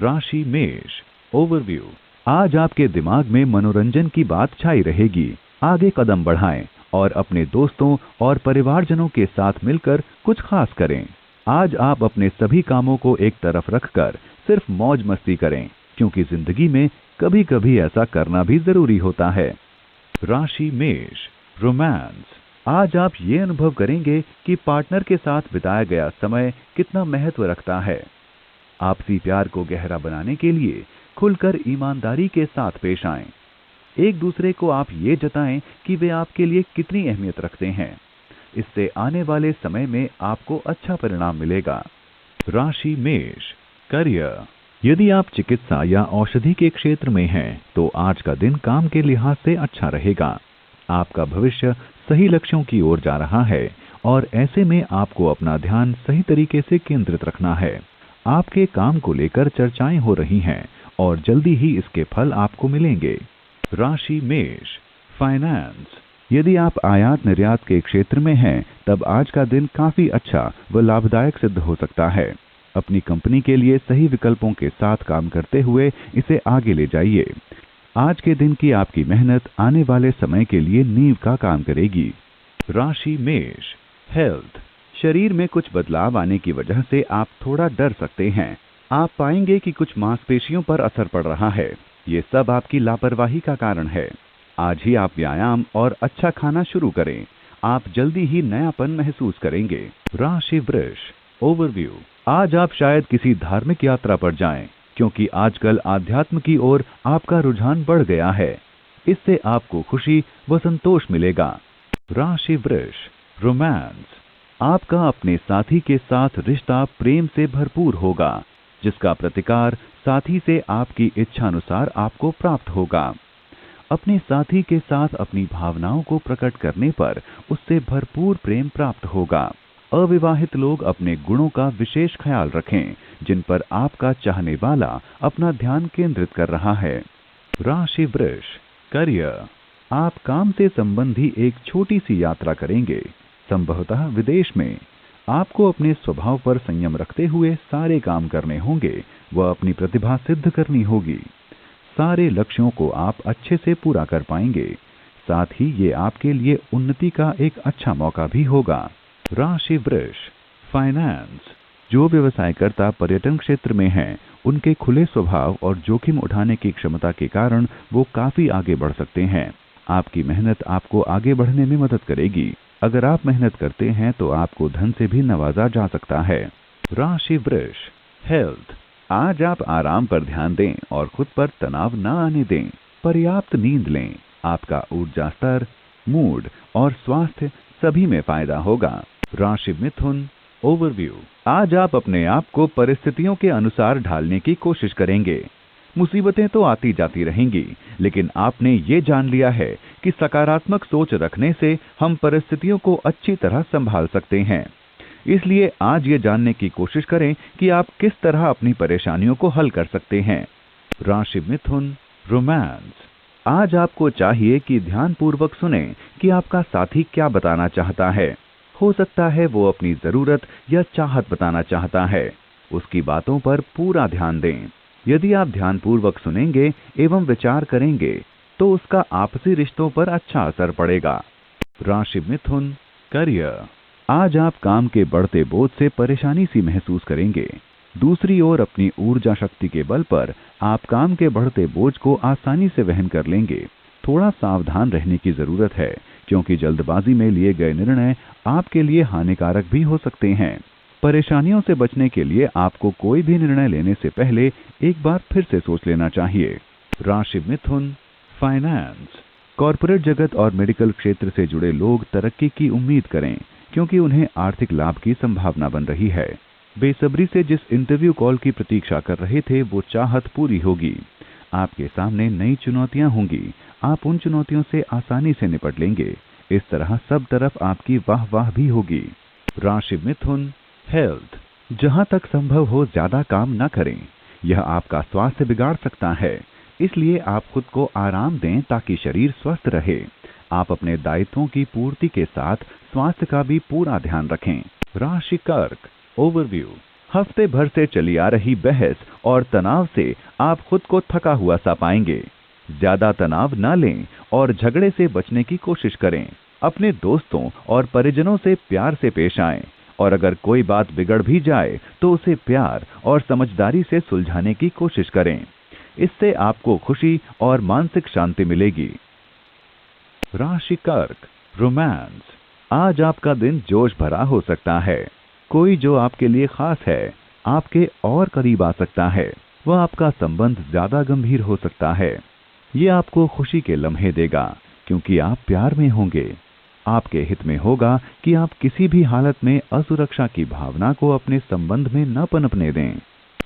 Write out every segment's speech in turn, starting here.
राशि मेष, ओवरव्यू। आज आपके दिमाग में मनोरंजन की बात छाई रहेगी। आगे कदम बढ़ाएं और अपने दोस्तों और परिवारजनों के साथ मिलकर कुछ खास करें। आज आप अपने सभी कामों को एक तरफ रखकर सिर्फ मौज मस्ती करें, क्योंकि जिंदगी में कभी कभी ऐसा करना भी जरूरी होता है। राशि मेष, रोमांस। आज आप ये अनुभव करेंगे कि पार्टनर के साथ बिताया गया समय कितना महत्व रखता है। आपसी प्यार को गहरा बनाने के लिए खुलकर ईमानदारी के साथ पेश आएं। एक दूसरे को आप ये जताएं कि वे आपके लिए कितनी अहमियत रखते हैं। इससे आने वाले समय में आपको अच्छा परिणाम मिलेगा। राशि मेष, करियर। यदि आप चिकित्सा या औषधि के क्षेत्र में हैं, तो आज का दिन काम के लिहाज से अच्छा रहेगा। आपका भविष्य सही लक्ष्यों की ओर जा रहा है और ऐसे में आपको अपना ध्यान सही तरीके से केंद्रित रखना है। आपके काम को लेकर चर्चाएं हो रही हैं और जल्दी ही इसके फल आपको मिलेंगे। राशि मेष, फाइनेंस। यदि आप आयात निर्यात के क्षेत्र में हैं, तब आज का दिन काफी अच्छा व लाभदायक सिद्ध हो सकता है। अपनी कंपनी के लिए सही विकल्पों के साथ काम करते हुए इसे आगे ले जाइए। आज के दिन की आपकी मेहनत आने वाले समय के लिए नींव का काम करेगी। राशि मेष, हेल्थ। शरीर में कुछ बदलाव आने की वजह से आप थोड़ा डर सकते हैं। आप पाएंगे कि कुछ मांसपेशियों पर असर पड़ रहा है। ये सब आपकी लापरवाही का कारण है। आज ही आप व्यायाम और अच्छा खाना शुरू करें। आप जल्दी ही नयापन महसूस करेंगे। राशि वृष, ओवरव्यू। आज आप शायद किसी धार्मिक यात्रा पर जाएं, क्योंकि आजकल आध्यात्म की ओर आपका रुझान बढ़ गया है। इससे आपको खुशी व संतोष मिलेगा। राशि वृष, रोमांस। आपका अपने साथी के साथ रिश्ता प्रेम से भरपूर होगा, जिसका प्रतिकार साथी से आपकी इच्छानुसार आपको प्राप्त होगा। अपने साथी के साथ अपनी भावनाओं को प्रकट करने पर उससे भरपूर प्रेम प्राप्त होगा। अविवाहित लोग अपने गुणों का विशेष ख्याल रखें, जिन पर आपका चाहने वाला अपना ध्यान केंद्रित कर रहा है। राशि वृष, करियर। आप काम से संबंधी एक छोटी सी यात्रा करेंगे, संभवतः विदेश में। आपको अपने स्वभाव पर संयम रखते हुए सारे काम करने होंगे व अपनी प्रतिभा सिद्ध करनी होगी। सारे लक्ष्यों को आप अच्छे से पूरा कर पाएंगे। साथ ही ये आपके लिए उन्नति का एक अच्छा मौका भी होगा। राशि वृष, फाइनेंस। जो व्यवसायकर्ता पर्यटन क्षेत्र में हैं, उनके खुले स्वभाव और जोखिम उठाने की क्षमता के कारण वो काफी आगे बढ़ सकते हैं। आपकी मेहनत आपको आगे बढ़ने में मदद करेगी। अगर आप मेहनत करते हैं तो आपको धन से भी नवाजा जा सकता है। राशि वृष, हेल्थ। आज आप आराम पर ध्यान दें और खुद पर तनाव न आने दें। पर्याप्त नींद लें। आपका ऊर्जा स्तर, मूड और स्वास्थ्य सभी में फायदा होगा। राशि मिथुन, ओवरव्यू। आज आप अपने आप को परिस्थितियों के अनुसार ढालने की कोशिश करेंगे। मुसीबतें तो आती जाती रहेंगी, लेकिन आपने ये जान लिया है कि सकारात्मक सोच रखने से हम परिस्थितियों को अच्छी तरह संभाल सकते हैं। इसलिए आज ये जानने की कोशिश करें कि आप किस तरह अपनी परेशानियों को हल कर सकते हैं। राशि मिथुन, रोमांस। आज आपको चाहिए कि ध्यानपूर्वक सुनें कि आपका साथी क्या बताना चाहता है। हो सकता है वो अपनी जरूरत या चाहत बताना चाहता है। उसकी बातों पर पूरा ध्यान दें। यदि आप ध्यानपूर्वक सुनेंगे एवं विचार करेंगे, तो उसका आपसी रिश्तों पर अच्छा असर पड़ेगा। राशि मिथुन, करियर। आज आप काम के बढ़ते बोझ से परेशानी सी महसूस करेंगे। दूसरी ओर अपनी ऊर्जा शक्ति के बल पर आप काम के बढ़ते बोझ को आसानी से वहन कर लेंगे। थोड़ा सावधान रहने की जरूरत है, क्योंकि जल्दबाजी में लिए गए निर्णय आपके लिए हानिकारक भी हो सकते हैं। परेशानियों से बचने के लिए आपको कोई भी निर्णय लेने से पहले एक बार फिर से सोच लेना चाहिए। राशि मिथुन, फाइनेंस। कॉरपोरेट जगत और मेडिकल क्षेत्र से जुड़े लोग तरक्की की उम्मीद करें, क्योंकि उन्हें आर्थिक लाभ की संभावना बन रही है। बेसब्री से जिस इंटरव्यू कॉल की प्रतीक्षा कर रहे थे, वो चाहत पूरी होगी। आपके सामने नई चुनौतियां होंगी। आप उन चुनौतियों से आसानी से निपट लेंगे। इस तरह सब तरफ आपकी वाह वाह भी होगी। राशि मिथुन, हेल्थ। जहां तक संभव हो ज्यादा काम न करें। यह आपका स्वास्थ्य बिगाड़ सकता है। इसलिए आप खुद को आराम दें ताकि शरीर स्वस्थ रहे। आप अपने दायित्वों की पूर्ति के साथ स्वास्थ्य का भी पूरा ध्यान रखें। राशि कर्क, ओवरव्यू। हफ्ते भर से चली आ रही बहस और तनाव से आप खुद को थका हुआ सा पाएंगे। ज्यादा तनाव न लें और झगड़े से बचने की कोशिश करें। अपने दोस्तों और परिजनों से प्यार से पेश आएं और अगर कोई बात बिगड़ भी जाए तो उसे प्यार और समझदारी से सुलझाने की कोशिश करें। इससे आपको खुशी और मानसिक शांति मिलेगी। राशि कर्क, रोमांस। आज आपका दिन जोश भरा हो सकता है। कोई जो आपके लिए खास है आपके और करीब आ सकता है। वह आपका संबंध ज्यादा गंभीर हो सकता है। ये आपको खुशी के लम्हे देगा क्योंकि आप प्यार में होंगे। आपके हित में होगा कि आप किसी भी हालत में असुरक्षा की भावना को अपने संबंध में न पनपने दें।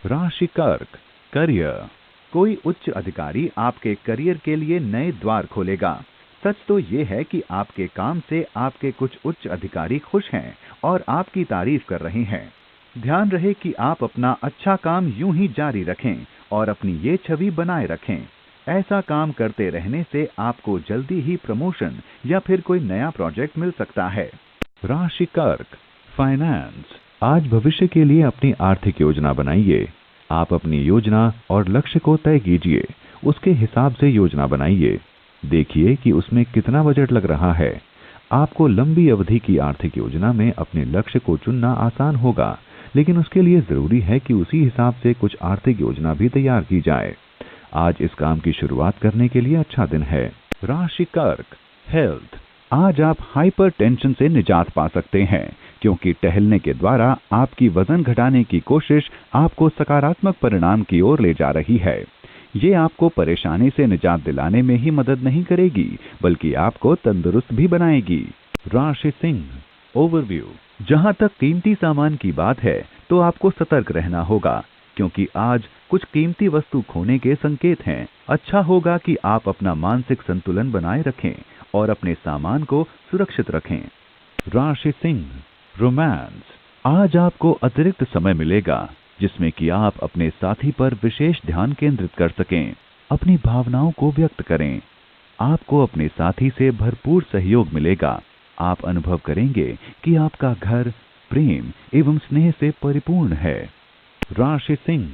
राशि कर्क, करियर। कोई उच्च अधिकारी आपके करियर के लिए नए द्वार खोलेगा। सच तो ये है कि आपके काम से आपके कुछ उच्च अधिकारी खुश हैं और आपकी तारीफ कर रहे हैं। ध्यान रहे कि आप अपना अच्छा काम यूं ही जारी रखें और अपनी ये छवि बनाए रखें। ऐसा काम करते रहने से आपको जल्दी ही प्रमोशन या फिर कोई नया प्रोजेक्ट मिल सकता है। राशि कर्क, फाइनेंस। आज भविष्य के लिए अपनी आर्थिक योजना बनाइए। आप अपनी योजना और लक्ष्य को तय कीजिए। उसके हिसाब से योजना बनाइए। देखिए कि उसमें कितना बजट लग रहा है। आपको लंबी अवधि की आर्थिक योजना में अपने लक्ष्य को चुनना आसान होगा, लेकिन उसके लिए जरूरी है कि उसी हिसाब से कुछ आर्थिक योजना भी तैयार की जाए। आज इस काम की शुरुआत करने के लिए अच्छा दिन है। राशि कर्क, हेल्थ। आज आप हाइपरटेंशन से निजात पा सकते हैं क्योंकि टहलने के द्वारा आपकी वजन घटाने की कोशिश आपको सकारात्मक परिणाम की ओर ले जा रही है। ये आपको परेशानी से निजात दिलाने में ही मदद नहीं करेगी बल्कि आपको तंदुरुस्त भी बनाएगी। राशि सिंह, ओवरव्यू। जहां तक कीमती सामान की बात है तो आपको सतर्क रहना होगा क्योंकि आज कुछ कीमती वस्तु खोने के संकेत हैं। अच्छा होगा कि आप अपना मानसिक संतुलन बनाए रखें और अपने सामान को सुरक्षित रखें। राशि सिंह, रोमांस। आज आपको अतिरिक्त समय मिलेगा जिसमें कि आप अपने साथी पर विशेष ध्यान केंद्रित कर सकें। अपनी भावनाओं को व्यक्त करें। आपको अपने साथी से भरपूर सहयोग मिलेगा। आप अनुभव करेंगे कि आपका घर प्रेम एवं स्नेह से परिपूर्ण है। राशि सिंह,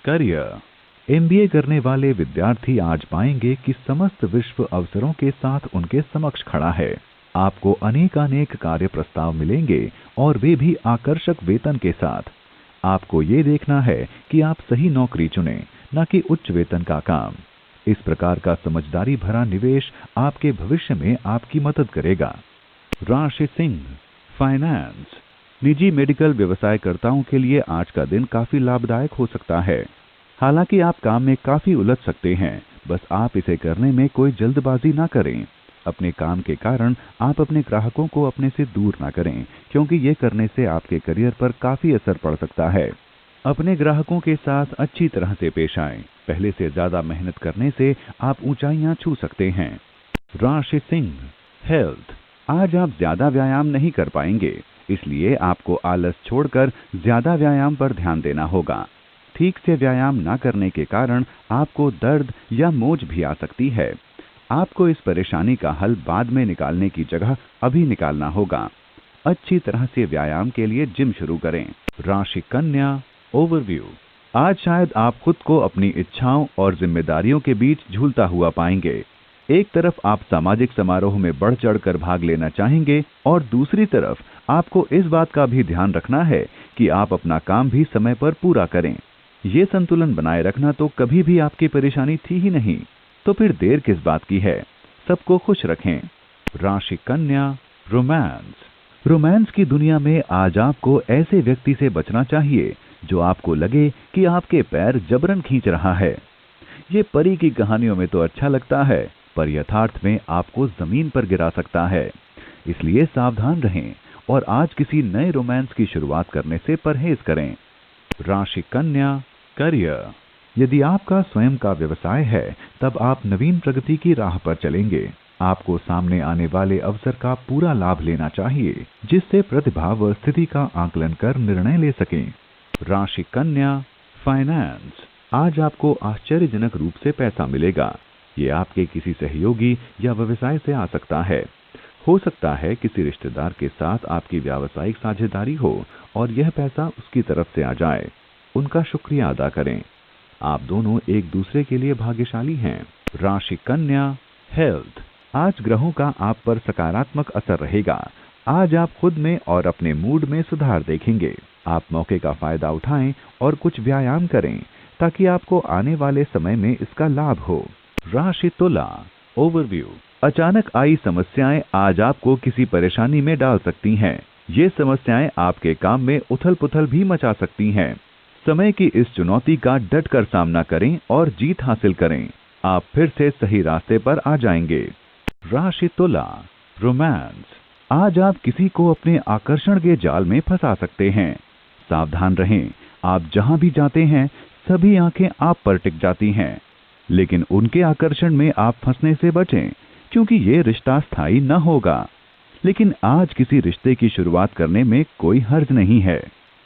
करियर। एमबीए करने वाले विद्यार्थी आज पाएंगे कि समस्त विश्व अवसरों के साथ उनके समक्ष खड़ा है। आपको अनेक कार्य प्रस्ताव मिलेंगे और वे भी आकर्षक वेतन के साथ। आपको ये देखना है कि आप सही नौकरी चुनें, न कि उच्च वेतन का काम। इस प्रकार का समझदारी भरा निवेश आपके भविष्य में आपकी मदद करेगा। राशि सिंह, फाइनेंस। निजी मेडिकल व्यवसायकर्ताओं के लिए आज का दिन काफी लाभदायक हो सकता है। हालांकि आप काम में काफी उलझ सकते हैं, बस आप इसे करने में कोई जल्दबाजी ना करें। अपने काम के कारण आप अपने ग्राहकों को अपने से दूर ना करें क्योंकि ये करने से आपके करियर पर काफी असर पड़ सकता है। अपने ग्राहकों के साथ अच्छी तरह से पेश आएं। पहले से ज्यादा मेहनत करने से आप ऊंचाइयां छू सकते हैं। राशि सिंह, हेल्थ। आज आप ज्यादा व्यायाम नहीं कर पाएंगे, इसलिए आपको आलस छोड़कर ज्यादा व्यायाम पर ध्यान देना होगा। ठीक से व्यायाम न करने के कारण आपको दर्द या मोच भी आ सकती है। आपको इस परेशानी का हल बाद में निकालने की जगह अभी निकालना होगा। अच्छी तरह से व्यायाम के लिए जिम शुरू करें। राशि कन्या, ओवरव्यू। आज शायद आप खुद को अपनी इच्छाओं और जिम्मेदारियों के बीच झूलता हुआ पाएंगे। एक तरफ आप सामाजिक समारोह में बढ़ चढ़कर भाग लेना चाहेंगे और दूसरी तरफ आपको इस बात का भी ध्यान रखना है कि आप अपना काम भी समय पर पूरा करें। ये संतुलन बनाए रखना तो कभी भी आपकी परेशानी थी ही नहीं, तो फिर देर किस बात की है। सबको खुश रखें। राशि कन्या, रोमांस। रोमांस की दुनिया में आज आपको ऐसे व्यक्ति से बचना चाहिए जो आपको लगे कि आपके पैर जबरन खींच रहा है। ये परी की कहानियों में तो अच्छा लगता है, पर यथार्थ में आपको जमीन पर गिरा सकता है। इसलिए सावधान रहें और आज किसी नए रोमांस की शुरुआत करने से परहेज करें। राशि कन्या, करियर। यदि आपका स्वयं का व्यवसाय है तब आप नवीन प्रगति की राह पर चलेंगे। आपको सामने आने वाले अवसर का पूरा लाभ लेना चाहिए जिससे प्रतिभा व स्थिति का आकलन कर निर्णय ले सकें। राशि कन्या, फाइनेंस। आज आपको आश्चर्यजनक रूप से पैसा मिलेगा। ये आपके किसी सहयोगी या व्यवसाय से आ सकता है। हो सकता है किसी रिश्तेदार के साथ आपकी व्यावसायिक साझेदारी हो और यह पैसा उसकी तरफ से आ जाए। उनका शुक्रिया अदा करें। आप दोनों एक दूसरे के लिए भाग्यशाली हैं। राशि कन्या, हेल्थ। आज ग्रहों का आप पर सकारात्मक असर रहेगा। आज आप खुद में और अपने मूड में सुधार देखेंगे। आप मौके का फायदा उठाएं और कुछ व्यायाम करें ताकि आपको आने वाले समय में इसका लाभ हो। राशि तुला, ओवरव्यू। अचानक आई समस्याएं आज आपको किसी परेशानी में डाल सकती हैं। ये समस्याएं आपके काम में उथल-पुथल भी मचा सकती हैं। समय की इस चुनौती का डट कर सामना करें और जीत हासिल करें। आप फिर से सही रास्ते पर आ जाएंगे। राशि तुला, रोमांस। आज आप किसी को अपने आकर्षण के जाल में फंसा सकते हैं। सावधान रहें। आप जहां भी जाते हैं सभी आंखें आप पर टिक जाती हैं, लेकिन उनके आकर्षण में आप फंसने से बचें, क्योंकि ये रिश्ता स्थायी न होगा। लेकिन आज किसी रिश्ते की शुरुआत करने में कोई हर्ज नहीं है।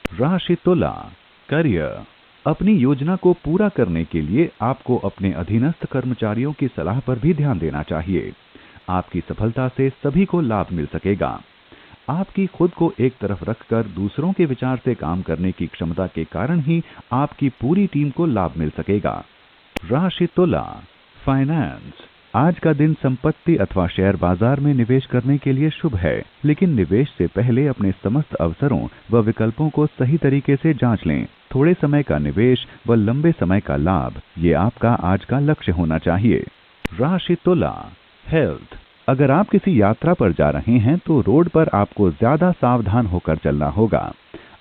राशि तुला, करियर। अपनी योजना को पूरा करने के लिए आपको अपने अधीनस्थ कर्मचारियों की सलाह पर भी ध्यान देना चाहिए। आपकी सफलता से सभी को लाभ मिल सकेगा। आपकी खुद को एक तरफ रखकर दूसरों के विचार से काम करने की क्षमता के कारण ही आपकी पूरी टीम को लाभ मिल सकेगा। राशि तुला, फाइनेंस। आज का दिन संपत्ति अथवा शेयर बाजार में निवेश करने के लिए शुभ है, लेकिन निवेश से पहले अपने समस्त अवसरों व विकल्पों को सही तरीके से जांच लें। थोड़े समय का निवेश व लंबे समय का लाभ, ये आपका आज का लक्ष्य होना चाहिए। राशि तुला, हेल्थ। अगर आप किसी यात्रा पर जा रहे हैं तो रोड पर आपको ज्यादा सावधान होकर चलना होगा।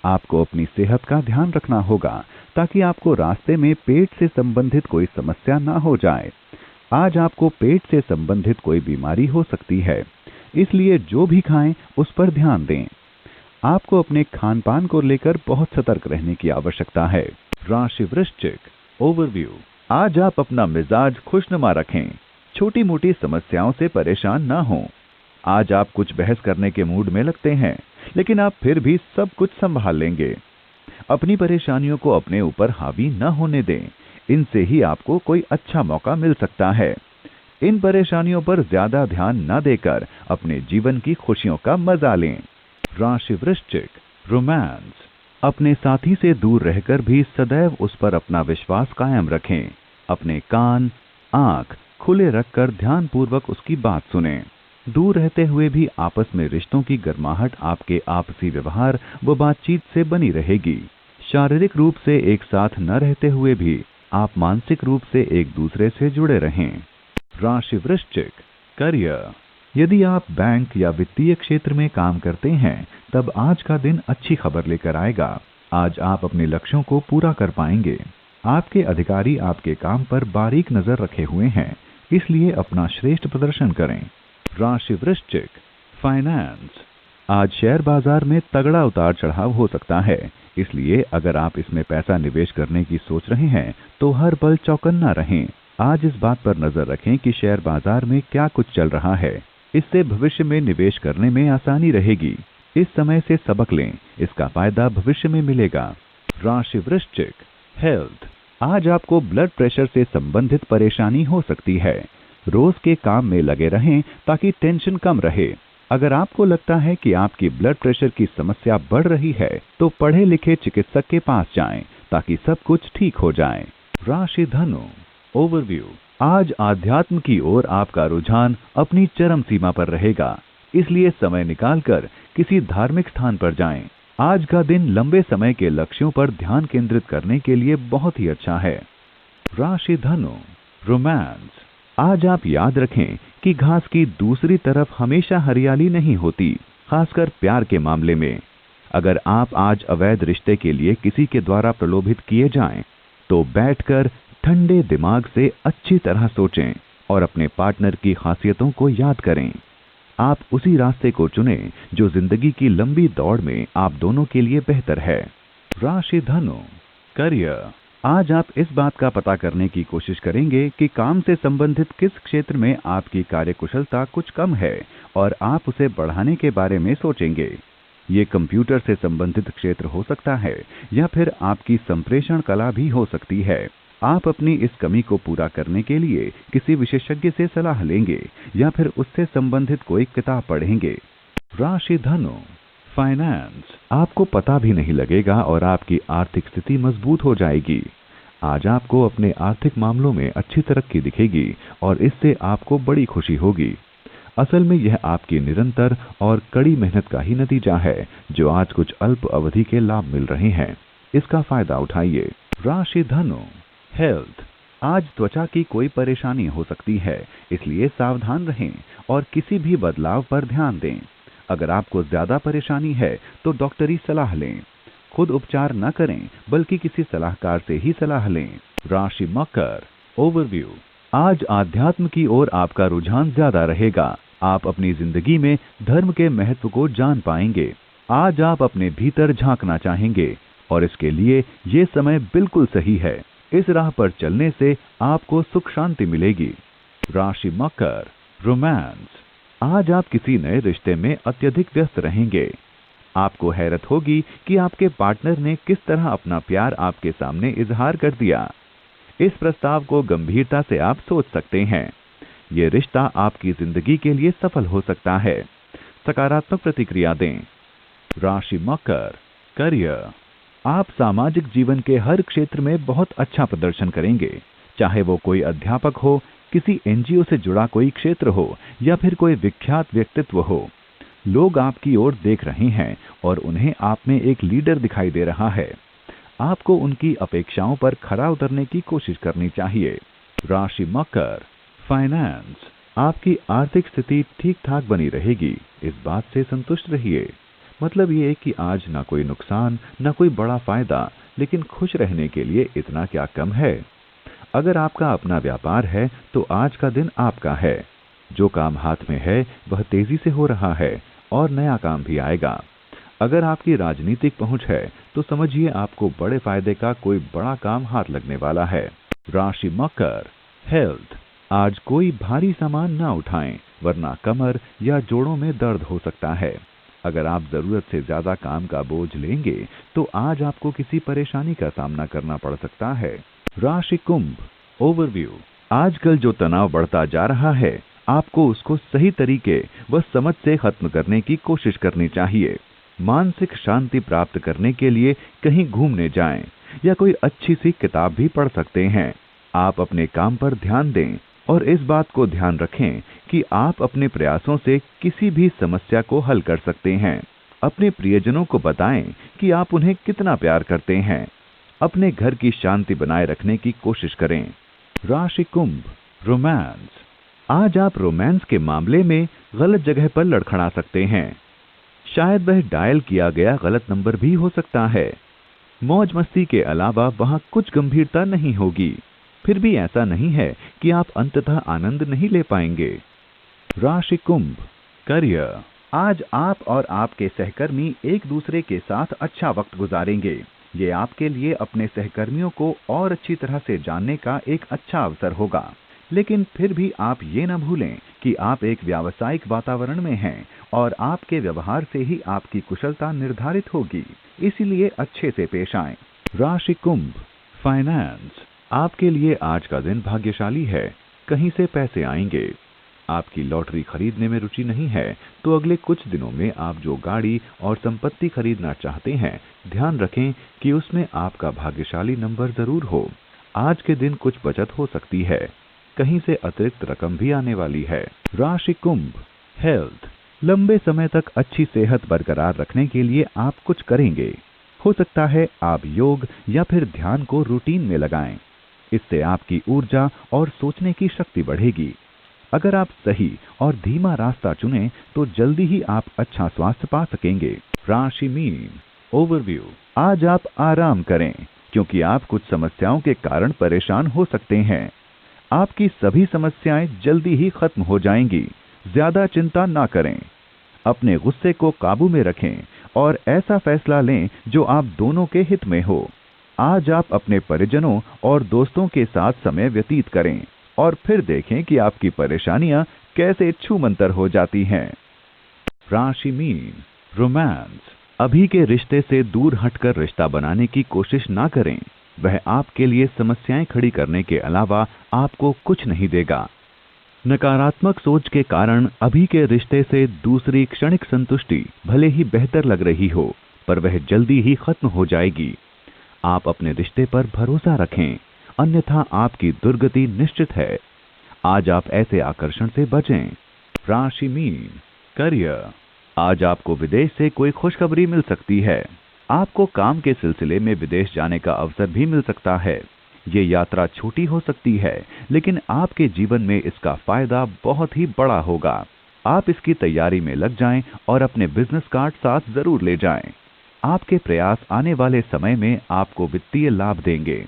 आपको अपनी सेहत का ध्यान रखना होगा ताकि आपको रास्ते में पेट से संबंधित कोई समस्या ना हो जाए। आज आपको पेट से संबंधित कोई बीमारी हो सकती है, इसलिए जो भी खाएं उस पर ध्यान दें। आपको अपने खान पान को लेकर बहुत सतर्क रहने की आवश्यकता है। राशि वृश्चिक, ओवरव्यू। आज आप अपना मिजाज खुशनुमा रखें। छोटी मोटी समस्याओं से परेशान ना हों। आज आप कुछ बहस करने के मूड में लगते हैं, लेकिन आप फिर भी सब कुछ संभाल लेंगे। अपनी परेशानियों को अपने ऊपर हावी न होने दें। इनसे ही आपको कोई अच्छा मौका मिल सकता है। इन परेशानियों पर ज्यादा ध्यान न देकर अपने जीवन की खुशियों का मजा लें। राशि वृश्चिक, रोमांस। अपने साथी से दूर रहकर भी सदैव उस पर अपना विश्वास कायम रखें। अपने कान, आंख खुले रखकर ध्यानपूर्वक उसकी बात सुनें। दूर रहते हुए भी आपस में रिश्तों की गर्माहट आपके आपसी व्यवहार व बातचीत से बनी रहेगी। शारीरिक रूप से एक साथ न रहते हुए भी आप मानसिक रूप से एक दूसरे से जुड़े रहें। राशि वृश्चिक, करियर। यदि आप बैंक या वित्तीय क्षेत्र में काम करते हैं तब आज का दिन अच्छी खबर लेकर आएगा। आज आप अपने लक्ष्यों को पूरा कर पाएंगे। आपके अधिकारी आपके काम पर बारीक नजर रखे हुए हैं, इसलिए अपना श्रेष्ठ प्रदर्शन करें। राशि वृश्चिक, फाइनेंस। आज शेयर बाजार में तगड़ा उतार चढ़ाव हो सकता है, इसलिए अगर आप इसमें पैसा निवेश करने की सोच रहे हैं तो हर पल चौकन्ना रहें। आज इस बात पर नजर रखें कि शेयर बाजार में क्या कुछ चल रहा है। इससे भविष्य में निवेश करने में आसानी रहेगी। इस समय से सबक लें, इसका फायदा भविष्य में मिलेगा। राशि वृश्चिक, हेल्थ। आज आपको ब्लड प्रेशर से संबंधित परेशानी हो सकती है। रोज के काम में लगे रहें ताकि टेंशन कम रहे। अगर आपको लगता है कि आपकी ब्लड प्रेशर की समस्या बढ़ रही है तो पढ़े लिखे चिकित्सक के पास जाएं ताकि सब कुछ ठीक हो जाए। राशि धनु, ओवरव्यू। आज आध्यात्म की ओर आपका रुझान अपनी चरम सीमा पर रहेगा, इसलिए समय निकालकर किसी धार्मिक स्थान पर जाएं। आज का दिन लंबे समय के लक्ष्यों पर ध्यान केंद्रित करने के लिए बहुत ही अच्छा है। राशि धनु, रोमांस। आज आप याद रखें कि घास की दूसरी तरफ हमेशा हरियाली नहीं होती, खासकर प्यार के मामले में। अगर आप आज अवैध रिश्ते के लिए किसी के द्वारा प्रलोभित किए जाएं, तो बैठकर ठंडे दिमाग से अच्छी तरह सोचें और अपने पार्टनर की खासियतों को याद करें। आप उसी रास्ते को चुनें जो जिंदगी की लंबी दौड़ में आप दोनों के लिए बेहतर है। राशि धनु, करियर। आज आप इस बात का पता करने की कोशिश करेंगे कि काम से संबंधित किस क्षेत्र में आपकी कार्यकुशलता कुछ कम है और आप उसे बढ़ाने के बारे में सोचेंगे। ये कंप्यूटर से संबंधित क्षेत्र हो सकता है या फिर आपकी संप्रेषण कला भी हो सकती है। आप अपनी इस कमी को पूरा करने के लिए किसी विशेषज्ञ से सलाह लेंगे या फिर उससे संबंधित कोई किताब पढ़ेंगे। राशि धनु, फाइनेंस, आपको पता भी नहीं लगेगा और आपकी आर्थिक स्थिति मजबूत हो जाएगी। आज आपको अपने आर्थिक मामलों में अच्छी तरक्की दिखेगी और इससे आपको बड़ी खुशी होगी। असल में यह आपकी निरंतर और कड़ी मेहनत का ही नतीजा है जो आज कुछ अल्प अवधि के लाभ मिल रहे हैं। इसका फायदा उठाइए। राशि धनु, हेल्थ, आज त्वचा की कोई परेशानी हो सकती है, इसलिए सावधान रहें और किसी भी बदलाव पर ध्यान दें। अगर आपको ज्यादा परेशानी है तो डॉक्टरी सलाह लें। खुद उपचार न करें बल्कि किसी सलाहकार से ही सलाह लें। राशि मकर, ओवरव्यू, आज आध्यात्म की ओर आपका रुझान ज्यादा रहेगा। आप अपनी जिंदगी में धर्म के महत्व को जान पाएंगे। आज आप अपने भीतर झांकना चाहेंगे और इसके लिए ये समय बिल्कुल सही है। इस राह पर चलने से आपको सुख शांति मिलेगी। राशि मकर, रोमांस, आज आप किसी नए रिश्ते में अत्यधिक व्यस्त रहेंगे। आपको हैरत होगी कि आपके पार्टनर ने किस तरह अपना प्यार आपके सामने इजहार कर दिया। इस प्रस्ताव को गंभीरता से आप सोच सकते हैं। ये रिश्ता आपकी जिंदगी के लिए सफल हो सकता है। सकारात्मक प्रतिक्रिया दें। राशि मकर, करियर, आप सामाजिक जीवन के हर क्षेत्र में बहुत अच्छा प्रदर्शन करेंगे। चाहे वो कोई अध्यापक हो, किसी एनजीओ से जुड़ा कोई क्षेत्र हो या फिर कोई विख्यात व्यक्तित्व हो, लोग आपकी ओर देख रहे हैं और उन्हें आप में एक लीडर दिखाई दे रहा है। आपको उनकी अपेक्षाओं पर खरा उतरने की कोशिश करनी चाहिए। राशि मकर, फाइनेंस, आपकी आर्थिक स्थिति ठीक ठाक बनी रहेगी। इस बात से संतुष्ट रहिए। मतलब ये कि आज ना कोई नुकसान ना कोई बड़ा फायदा, लेकिन खुश रहने के लिए इतना क्या कम है। अगर आपका अपना व्यापार है तो आज का दिन आपका है। जो काम हाथ में है वह तेजी से हो रहा है और नया काम भी आएगा। अगर आपकी राजनीतिक पहुंच है तो समझिए आपको बड़े फायदे का कोई बड़ा काम हाथ लगने वाला है। राशि मकर, हेल्थ, आज कोई भारी सामान ना उठाएं वरना कमर या जोड़ों में दर्द हो सकता है। अगर आप जरूरत से ज्यादा काम का बोझ लेंगे तो आज आपको किसी परेशानी का सामना करना पड़ सकता है। राशि कुंभ, ओवरव्यू, आजकल जो तनाव बढ़ता जा रहा है आपको उसको सही तरीके व समझ से खत्म करने की कोशिश करनी चाहिए। मानसिक शांति प्राप्त करने के लिए कहीं घूमने जाएं या कोई अच्छी सी किताब भी पढ़ सकते हैं। आप अपने काम पर ध्यान दें और इस बात को ध्यान रखें कि आप अपने प्रयासों से किसी भी समस्या को हल कर सकते हैं। अपने प्रियजनों को बताएं कि आप उन्हें कितना प्यार करते हैं। अपने घर की शांति बनाए रखने की कोशिश करें। राशि कुंभ, रोमांस, आज आप रोमांस के मामले में गलत जगह पर लड़खड़ा सकते हैं। शायद वह डायल किया गया गलत नंबर भी हो सकता है। मौज मस्ती के अलावा वहां कुछ गंभीरता नहीं होगी। फिर भी ऐसा नहीं है कि आप अंततः आनंद नहीं ले पाएंगे। राशि कुंभ, करियर, आज आप और आपके सहकर्मी एक दूसरे के साथ अच्छा वक्त गुजारेंगे। ये आपके लिए अपने सहकर्मियों को और अच्छी तरह से जानने का एक अच्छा अवसर होगा। लेकिन फिर भी आप ये न भूलें कि आप एक व्यावसायिक वातावरण में हैं और आपके व्यवहार से ही आपकी कुशलता निर्धारित होगी। इसीलिए अच्छे से पेश आएं। राशि कुंभ, फाइनेंस, आपके लिए आज का दिन भाग्यशाली है। कहीं से पैसे आएंगे। आपकी लॉटरी खरीदने में रुचि नहीं है तो अगले कुछ दिनों में आप जो गाड़ी और संपत्ति खरीदना चाहते हैं, ध्यान रखें कि उसमें आपका भाग्यशाली नंबर जरूर हो। आज के दिन कुछ बचत हो सकती है। कहीं से अतिरिक्त रकम भी आने वाली है। राशि कुंभ, हेल्थ, लंबे समय तक अच्छी सेहत बरकरार रखने के लिए आप कुछ करेंगे। हो सकता है आप योग या फिर ध्यान को रूटीन में लगाएं। इससे आपकी ऊर्जा और सोचने की शक्ति बढ़ेगी। अगर आप सही और धीमा रास्ता चुनें तो जल्दी ही आप अच्छा स्वास्थ्य पा सकेंगे। राशि मीन, ओवरव्यू, आज आप आराम करें क्योंकि आप कुछ समस्याओं के कारण परेशान हो सकते हैं। आपकी सभी समस्याएं जल्दी ही खत्म हो जाएंगी। ज्यादा चिंता ना करें। अपने गुस्से को काबू में रखें और ऐसा फैसला लें जो आप दोनों के हित में हो। आज आप अपने परिजनों और दोस्तों के साथ समय व्यतीत करें और फिर देखें कि आपकी परेशानियां कैसे छूमंतर हो जाती हैं। राशि मीन, रोमांस, अभी के रिश्ते से दूर हटकर रिश्ता बनाने की कोशिश ना करें। वह आपके लिए समस्याएं खड़ी करने के अलावा आपको कुछ नहीं देगा। नकारात्मक सोच के कारण अभी के रिश्ते से दूसरी क्षणिक संतुष्टि भले ही बेहतर लग रही हो, पर वह जल्दी ही खत्म हो जाएगी। आप अपने रिश्ते पर भरोसा रखें, अन्यथा आपकी दुर्गति निश्चित है। आज आप ऐसे आकर्षण से बचें। राशि मीन, करियर। आज आपको विदेश से कोई खुशखबरी मिल सकती है। आपको काम के सिलसिले में विदेश जाने का अवसर भी मिल सकता है। ये यात्रा छोटी हो सकती है, लेकिन आपके जीवन में इसका फायदा बहुत ही बड़ा होगा। आप इसकी तैयारी में लग जाएं और अपने बिजनेस कार्ड साथ जरूर ले जाएं। आपके प्रयास आने वाले समय में आपको वित्तीय लाभ देंगे।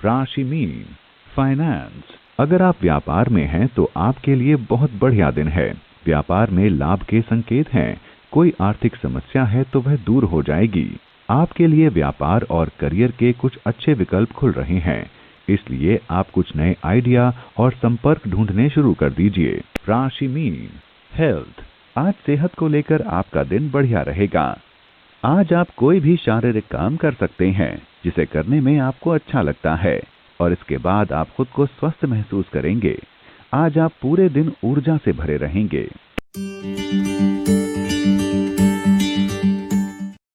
राशि मीन, फाइनेंस। अगर आप व्यापार में हैं तो आपके लिए बहुत बढ़िया दिन है। व्यापार में लाभ के संकेत हैं। कोई आर्थिक समस्या है तो वह दूर हो जाएगी। आपके लिए व्यापार और करियर के कुछ अच्छे विकल्प खुल रहे हैं, इसलिए आप कुछ नए आइडिया और संपर्क ढूंढने शुरू कर दीजिए। राशि मीन, हेल्थ। आज सेहत को लेकर आपका दिन बढ़िया रहेगा। आज आप कोई भी शारीरिक काम कर सकते हैं जिसे करने में आपको अच्छा लगता है, और इसके बाद आप खुद को स्वस्थ महसूस करेंगे। आज आप पूरे दिन ऊर्जा से भरे रहेंगे।